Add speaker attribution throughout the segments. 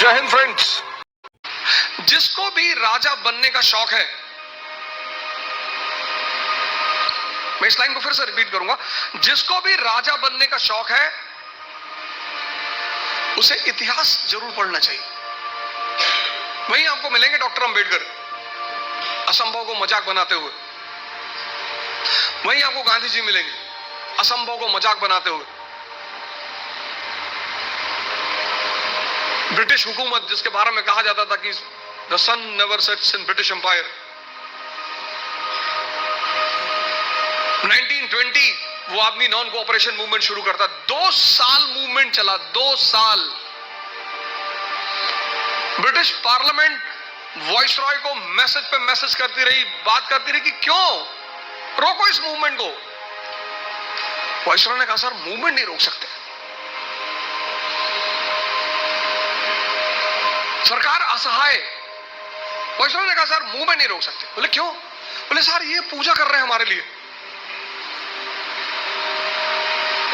Speaker 1: जय हिंद फ्रेंड्स। जिसको भी राजा बनने का शौक है, मैं इस लाइन को फिर से रिपीट करूंगा, जिसको भी राजा बनने का शौक है उसे इतिहास जरूर पढ़ना चाहिए। वहीं आपको मिलेंगे डॉक्टर अंबेडकर असंभव को मजाक बनाते हुए, वहीं आपको गांधी जी मिलेंगे असंभव को मजाक बनाते हुए। ब्रिटिश हुकूमत जिसके बारे में कहा जाता था कि the sun never sets in British empire, 1920 वो आदमी नॉन कोऑपरेशन मूवमेंट शुरू करता। 2 साल मूवमेंट चला, 2 साल। ब्रिटिश पार्लियामेंट वॉइसरॉय को मैसेज पे मैसेज करती रही, बात करती रही कि क्यों रोको इस मूवमेंट को। वॉइसरॉय ने कहा सर मूवमेंट नहीं रोक सकते, सरकार असहाय। वॉइसरॉय ने कहा सर मूवमेंट नहीं रोक सकते। बोले क्यों? बोले सर ये पूजा कर रहे हैं हमारे लिए,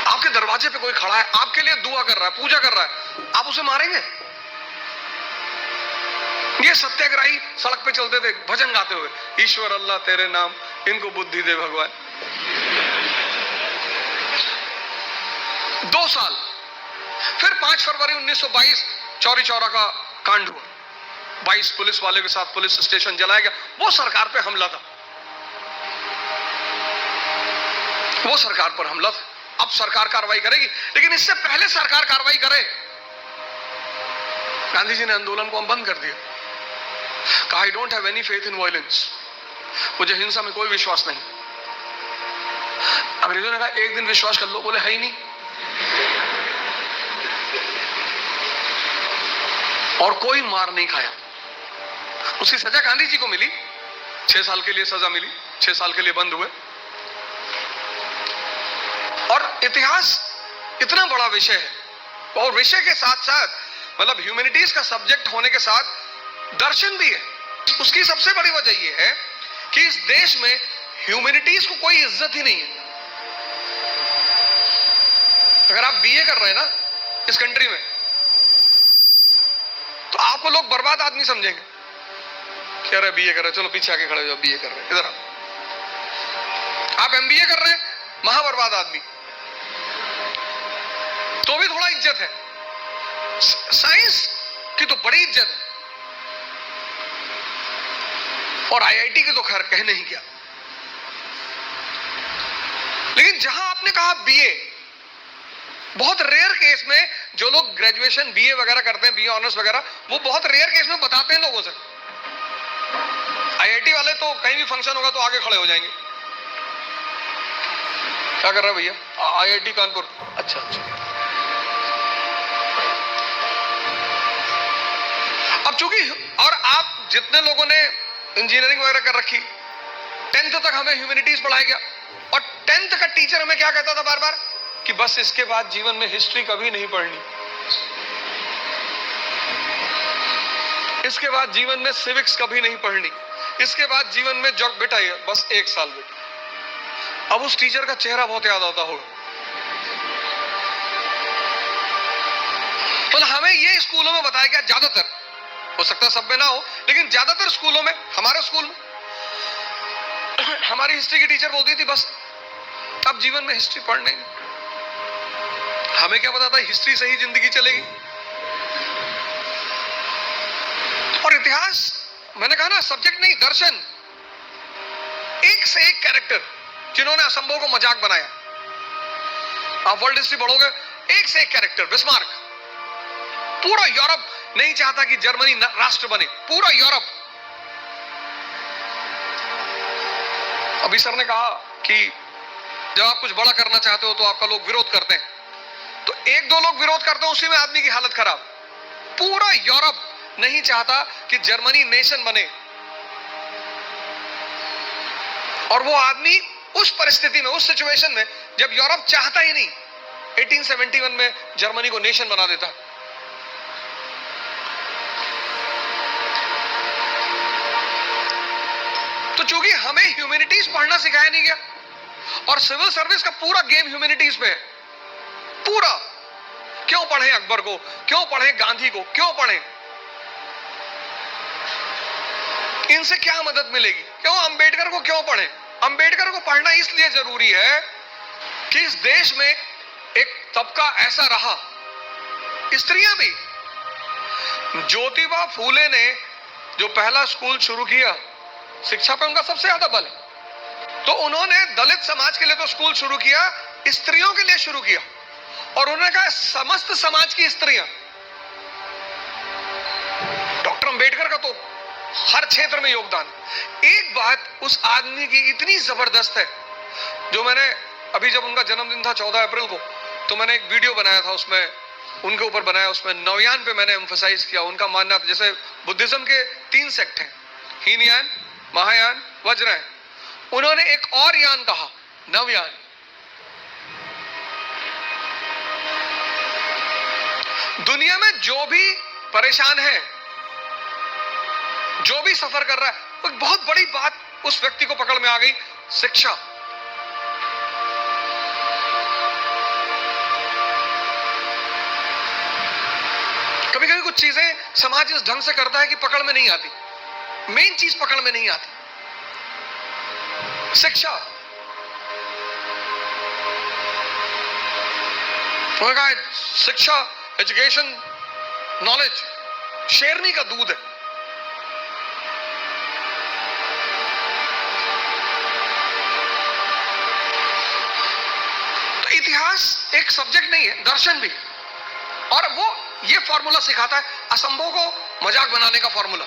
Speaker 1: आपके दरवाजे पे कोई खड़ा है, आपके लिए दुआ कर रहा है, पूजा कर रहा है, आप उसे मारेंगे? ये सत्याग्रही सड़क पे चलते थे भजन गाते हुए, ईश्वर अल्लाह तेरे नाम, इनको बुद्धि दे भगवान। 2 साल। फिर 5 फरवरी 1922 चौरी चौरा का कांड हुआ, 22 पुलिस वाले के साथ पुलिस स्टेशन जलाया गया। वो सरकार पे हमला था, वो सरकार पर हमला था। अब सरकार कार्रवाई करेगी, लेकिन इससे पहले सरकार कार्रवाई करे, गांधी जी ने आंदोलन को बंद कर दिया। कहा I don't have any faith in violence, मुझे हिंसा में कोई विश्वास नहीं। अंग्रेजों ने कहा एक दिन विश्वास कर लो, बोले है ही नहीं। और कोई मार नहीं खाया। उसकी सजा गांधी जी को मिली, 6 साल के लिए सजा मिली, 6 साल के लिए बंद हुए। और इतिहास इतना बड़ा विषय है, और विषय के साथ साथ मतलब ह्यूमैनिटीज का सब्जेक्ट होने के साथ दर्शन भी है। उसकी सबसे बड़ी वजह यह है कि इस देश में ह्यूमैनिटीज को कोई इज्जत ही नहीं है। अगर आप बीए कर रहे हैं ना इस कंट्री में, तो आपको लोग बर्बाद आदमी समझेंगे। कह रहे बीए कर रहे, चलो पीछे आके खड़े हो जाओ, बीए कर रहे, इधर आप एमबीए कर रहे हैं, महाबर्बाद आदमी, तो भी थोड़ा इज्जत है। साइंस की तो बड़ी इज्जत है, और आईआईटी की तो खैर कहने ही क्या। लेकिन जहां आपने कहा बीए, बहुत रेयर केस में जो लोग ग्रेजुएशन बीए वगैरह करते हैं, बीए ऑनर्स वगैरह, वो बहुत रेयर केस में बताते हैं लोगों से। आईआईटी वाले तो कहीं भी फंक्शन होगा तो आगे खड़े हो जाएंगे, क्या कर रहा है भैया? आईआईटी कानपुर। अच्छा अच्छा। अब चूंकि और आप जितने लोगों ने इंजीनियरिंग वगैरह कर रखी, 10th तक हमें ह्यूमैनिटीज पढ़ाया गया, और 10th का टीचर हमें क्या कहता था बार बार कि बस इसके बाद जीवन में हिस्ट्री कभी नहीं पढ़नी, इसके बाद जीवन में सिविक्स कभी नहीं पढ़नी, इसके बाद जीवन में जॉब बेटा ये बस 1 साल बेटा। अब उस टीचर का चेहरा बहुत याद आता होगा। तो हमें ये स्कूलों में बताया गया, ज्यादातर, हो सकता है सब में ना हो, लेकिन ज्यादातर स्कूलों में, हमारे स्कूल में हमारी हिस्ट्री की टीचर बोलती थी बस अब जीवन में हिस्ट्री पढ़ नहीं। हमें क्या पता था हिस्ट्री से ही जिंदगी चलेगी। और इतिहास, मैंने कहा ना सब्जेक्ट नहीं, दर्शन। एक से एक कैरेक्टर जिन्होंने असंभव को मजाक बनाया। आप वर्ल्ड हिस्ट्री पढ़ोगे, एक से एक कैरेक्टर। बिस्मार्क, पूरा यूरोप नहीं चाहता कि जर्मनी राष्ट्र बने, पूरा यूरोप। अभी सर ने कहा कि जब आप कुछ बड़ा करना चाहते हो तो आपका लोग विरोध करते हैं, तो 1-2 लोग विरोध करते हैं, उसी में आदमी की हालत खराब। पूरा यूरोप नहीं चाहता कि जर्मनी नेशन बने, और वो आदमी उस परिस्थिति में, उस सिचुएशन में, जब यूरोप चाहता ही नहीं, 1871 में जर्मनी को नेशन बना देता। तो चूंकि हमें ह्यूमैनिटीज पढ़ना सिखाया नहीं गया, और सिविल सर्विस का पूरा गेम ह्यूमैनिटीज पे है, पूरा। क्यों पढ़े अकबर को, क्यों पढ़े गांधी को, क्यों पढ़े? इनसे क्या मदद मिलेगी? क्यों अंबेडकर को क्यों पढ़े? अंबेडकर को पढ़ना इसलिए जरूरी है कि इस देश में एक तबका ऐसा रहा, स्त्रियां भी। ज्योतिबा फूले ने जो पहला स्कूल शुरू किया, शिक्षा पे उनका सबसे ज्यादा बल है, तो उन्होंने दलित समाज के लिए तो स्कूल शुरू किया, स्त्रियों के लिए शुरू किया, और उन्होंने कहा समस्त समाज की स्त्रियां। डॉक्टर अंबेडकर का तो हर क्षेत्र में योगदान। एक बात उस आदमी की इतनी जबरदस्त है, जो मैंने अभी जब उनका जन्मदिन था 14 अप्रैल को, तो मैंने एक वीडियो बनाया था, उसमें उनके ऊपर बनाया, उसमें नवयान पे मैंने एम्फसाइज किया। उनका मानना था जैसे बुद्धिज्म के 3 सेक्ट हैं, हीनयान, महायान, वज्रयान, उन्होंने एक और यान कहा, नवयान। दुनिया में जो भी परेशान है, जो भी सफर कर रहा है, एक बहुत बड़ी बात उस व्यक्ति को पकड़ में आ गई, शिक्षा। कभी कभी कुछ चीजें समाज इस ढंग से करता है कि पकड़ में नहीं आती, मेन चीज पकड़ में नहीं आती, शिक्षा। शिक्षा, एजुकेशन, नॉलेज शेरनी का दूध है। तो इतिहास एक सब्जेक्ट नहीं है, दर्शन भी, और वो ये फॉर्मूला सिखाता है असंभव को मजाक बनाने का फॉर्मूला।